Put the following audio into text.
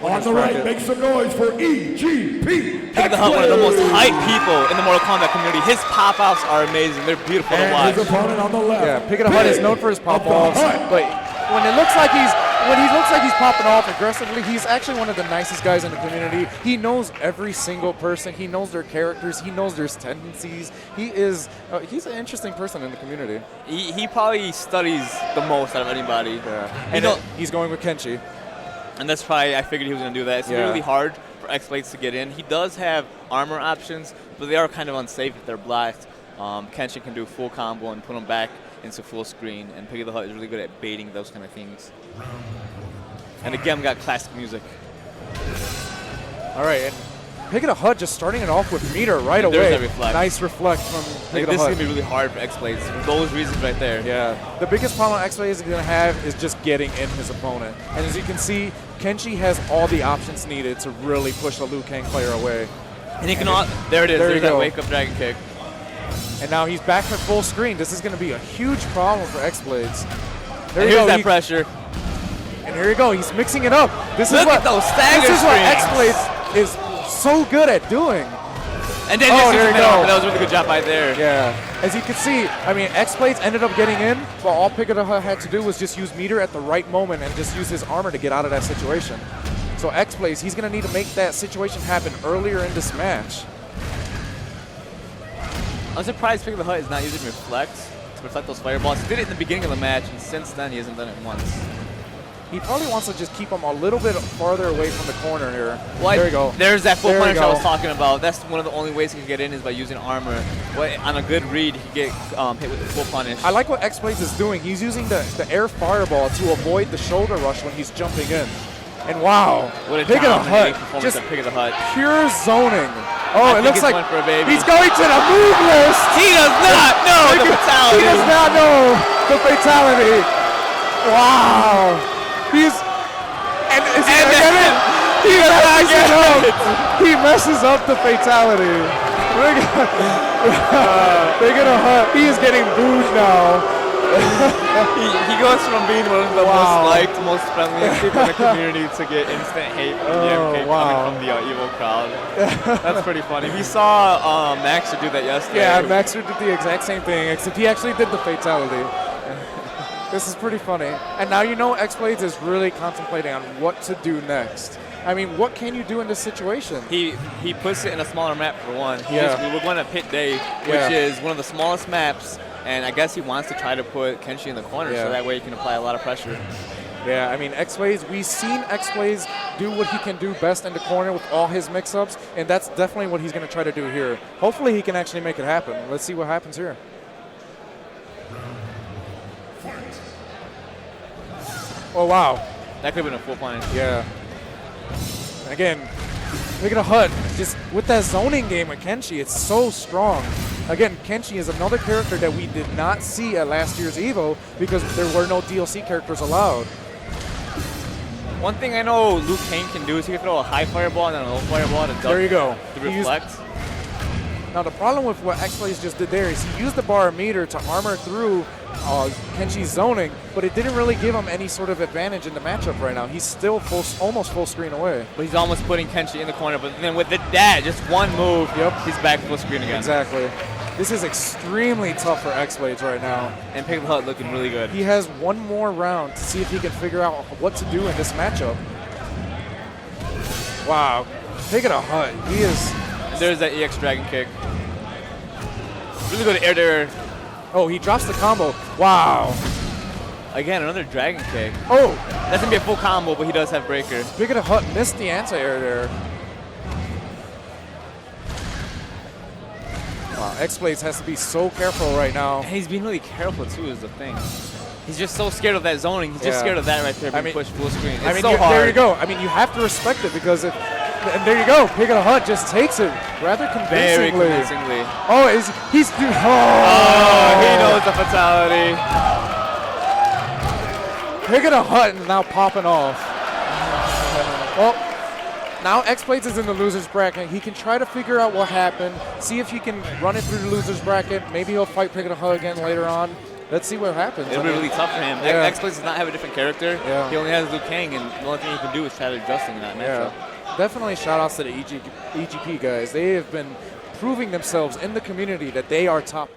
On the right, make some noise for EGP. Pick the Hut, one of the most hyped people in the Mortal Kombat community. His pop-offs are amazing. They're beautiful to watch. His opponent on the left. Yeah, Pick the Hut is known for his pop-offs, but when he looks like he's popping off aggressively, he's actually one of the nicest guys in the community. He knows every single person. He knows their characters. He knows their tendencies. He's an interesting person in the community. He probably studies the most out of anybody. Yeah. And he's going with Kenshi. And that's probably, I figured he was going to do that. It's really hard for XBlades to get in. He does have armor options, but they are kind of unsafe if they're blocked. Kenshi can do full combo and put him back into full screen, and Pick the Hut is really good at baiting those kind of things. And again, we got classic music. All right, and Pick the Hut just starting it off with meter right away. There's that reflect. Nice reflect from Pick the Hut. This is going to be really hard for XBlades for those reasons right there. Yeah. The biggest problem XBlades is going to have is just getting in his opponent. And as you can see, Kenshi has all the options needed to really push the Liu Kang player away. And he can there it is. There's that wake-up dragon kick. And now he's back at full screen. This is going to be a huge problem for XBlades. Here's that pressure. And here you go. He's mixing it up. This Look is what at those stagger This is what strings. XBlades is so good at doing. And then there you go. That was a really good job right there. Yeah. As you can see, I mean, XBlades ended up getting in, but all Pick the Hut had to do was just use meter at the right moment and just use his armor to get out of that situation. So XBlades, he's going to need to make that situation happen earlier in this match. I'm surprised Pick the Hut is not using reflects to reflect those fireballs. He did it in the beginning of the match, and since then he hasn't done it once. He probably wants to just keep him a little bit farther away from the corner here. Well, there you go. There's that full punish I was talking about. That's one of the only ways he can get in is by using armor. But on a good read, he can get hit with the full punish. I like what XBlades is doing. He's using the air fireball to avoid the shoulder rush when he's jumping in. And wow, what a Pick the Hut, just Pick the Hut. Pure zoning. Oh, it looks like he's going to the move list. He does not know the fatality. He does not know the fatality. Wow. He messes up the fatality. Pick the Hut. He is getting booed now. he goes from being one of the most liked, most friendly people in the community to get instant hate from the MK coming from the EVO crowd. That's pretty funny. We saw Maxer do that yesterday. Yeah, Maxer did the exact same thing, except he actually did the fatality. This is pretty funny. And now you know XBlades is really contemplating on what to do next. I mean, what can you do in this situation? He puts it in a smaller map for one. We're going to Pit Day, which is one of the smallest maps. And I guess he wants to try to put Kenshi in the corner so that way he can apply a lot of pressure. Yeah, I mean, XBlades, we've seen XBlades do what he can do best in the corner with all his mix-ups, and that's definitely what he's going to try to do here. Hopefully he can actually make it happen. Let's see what happens here. Oh, wow. That could have been a full punish. Yeah. And again, Pick the Hut, just with that zoning game with Kenshi, it's so strong. Again, Kenshi is another character that we did not see at last year's EVO because there were no DLC characters allowed. One thing I know Liu Kang can do is he can throw a high fireball and then a low fireball to duck. There you go. To reflect. Now the problem with what XBlades just did there is he used the bar meter to armor through Kenshi's zoning, but it didn't really give him any sort of advantage in the matchup right now. He's still almost full screen away. But he's almost putting Kenshi in the corner, but then with that, just one move, he's back full screen again. Exactly. This is extremely tough for XBlades right now. And Pick the Hut looking really good. He has one more round to see if he can figure out what to do in this matchup. Wow. Pick the Hut. He is... There's that EX Dragon kick. Really good air there. Oh, he drops the combo. Wow. Again, another Dragon kick. Oh. That's going to be a full combo, but he does have breaker. Pick the Hut missed the anti-air there. Wow, XBlades has to be so careful right now. And he's being really careful, too, is the thing. He's just so scared of that zoning. He's just scared of that right there being pushed full screen. It's so hard. There you go. I mean, you have to respect it because if... And there you go. Pick the Hut just takes it rather convincingly. Very convincingly. Oh, he's... Oh, he knows the fatality. Pick the Hut and now popping off. Well, now XBlades is in the loser's bracket. He can try to figure out what happened, see if he can run it through the loser's bracket. Maybe he'll fight Pick the Hut again later on. let's see what happens. It'll be really tough for him. Yeah. XBlades does not have a different character. Yeah. He only has Liu Kang, and the only thing he can do is try to adjust in that matchup. Definitely shout outs to the EGP guys. They have been proving themselves in the community that they are top.